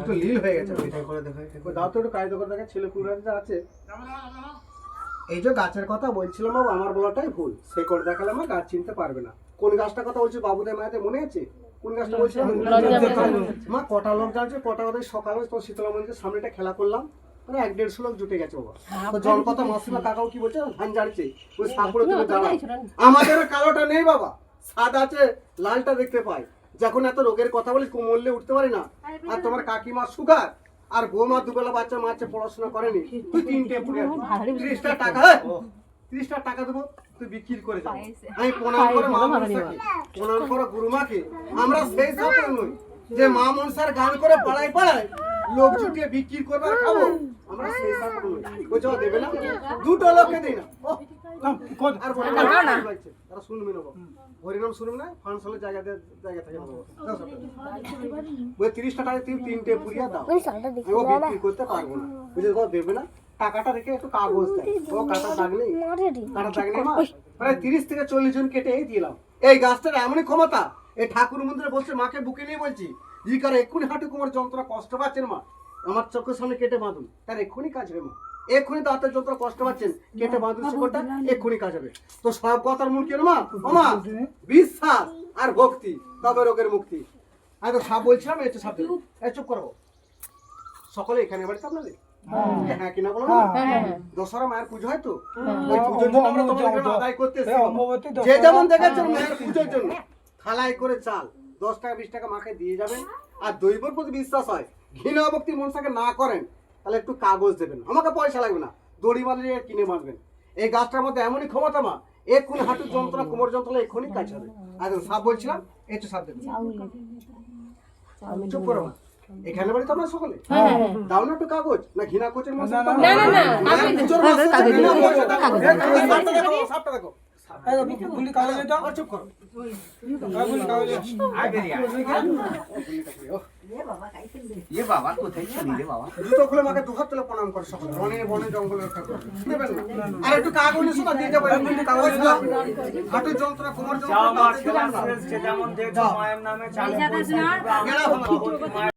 দুটো লীল হয়ে গেছে। দাও তো একটু কায়দা করে দেখা, ছেলে পুরা যা আছে। এই যে গাছের কথা বলছিলাম বাবু, আমার বলাটাই ভুল। সে করে দেখালে আমার গাছ চিনতে পারবে না। কোন গাছটার কথা বলছি বাবুদের মায়েদের মনে আছে? কোন গাছটা বলছিলাম? মা কটা লোক জানছে, কটা ওদের সকালে তো শীতলা মন্দিরের সামনেটা খেলা করলাম, মানে 1-150 লোক জুটে গেছে বাবা। তো জল কথা মাসিমা কাকাও কি বলছে, ধান ঝাড়ছে, ওই সাপুরে তুমি দাঁড়া। আমাদের কালোটা নেই বাবা, সাদা আছে, লালটা দেখতে পাই। যখন এত রোগের কথা বলি কোমরলে উঠতে পারি না। আর তোমার কাকিমা সুগার, আর বৌমা দুবেলা বাচ্চা মাছে পড়াশোনা করেনি, তুই 3টে পুরে 30টা টাকা, 30টা টাকা দেবো, তুই বিক্রি করে যাবো। আমি প্রণাম করে মা মনসাকে, প্রণাম করে গুরুমাকে। আমরা সেই সাপের নই যে মা মনসার গান করে পাড়ায় পাড়ায় লোক জুটিয়ে বিক্রি করবে আর খাবো। আমরা সেই সাপের নই। বোঝা দেবে না, দুটো লোককে দেই না। আর তারা শুনবে না, হরিনাম শুনবে না, ফাংশনের জায়গা থাকে। 30টা টাকা তুই 3টে পুরিয়া দাও, ও বিক্রি করতে পারবো না। বুঝে দেবে না, টাকাটা রেখে একটু কাগজ দেয়। ও কাটা দাগ নেই, কাটা দাগ নেই মা। প্রায় 30 থেকে 40 জন কেটে এই দিলাম। এই গাছটার এমনই ক্ষমতা, এই ঠাকুর মন্দিরে বসে মাকে বুকে নিয়ে বলছি, জি কার এক্ষুনি হাঁটু কোমর যন্ত্রণা কষ্ট পাচ্ছেন মা, আমার চোখের সামনে কেটে বাঁধুন, তার এক্ষুনি কাজ হবে মা। এক্ষুনি দাঁতের যন্ত্রণা কষ্ট পাচ্ছেন, কেটে বাঁধুন শিকড়টা, এক্ষুনি কাজ হবে। তো সব কথার মূল কি মা? মা বিশ্বাস আর ভক্তি, তবে রোগের মুক্তি। আমি তো সাপ বলছিলাম, এই তো সাপ দেবো। এই চুপ করবো। সকলে এখানে বাড়িতে আপনাদের? হ্যাঁ কিনা বলো না? দশরা মায়ের পুজো হয় তো, ওই পুজোর জন্য আমরা তোমাদের আদায় করতে এসেছি। যে যেমন দেখেছেন মায়ের পুজোর জন্য থালায় করে চাল 10 টাকা 20 টাকা মাকে দিয়ে যাবেন। আর দৈবর প্রতি বিশ্বাস হয়, ঘৃণা ভক্তি মনসাকে না করেন, তাহলে একটু কাগজ দেবেন, আমাকে পয়সা লাগবে না, দড়ি বাঁধলে কিনে বাঁধবেন। এই গাছটার মধ্যে এমনই ক্ষমতা মা, এক্ষুনি হাঁটুর যন্ত্রণা কোমর যন্ত্রণা এক্ষুনি কাজ হবে। আর সাপ বলছিলাম, এই তো সাপ দেবেন। চুপ করো মা। এখানে বাড়ি তো আমরা সকলে দাও না একটু কাগজ, না ঘৃণা কোচের মতো? সাপটা দেখো। চুপ করো। জুতো খুলে মাকে দুহাত তুলে প্রণাম করে সকলে, বনে বনে জঙ্গলে রক্ষা করে দেবেন না। আর একটু কাগজ এসো না, দিয়ে যাবো। হাঁটুর যন্ত্রণা কোমর যন্ত্রণা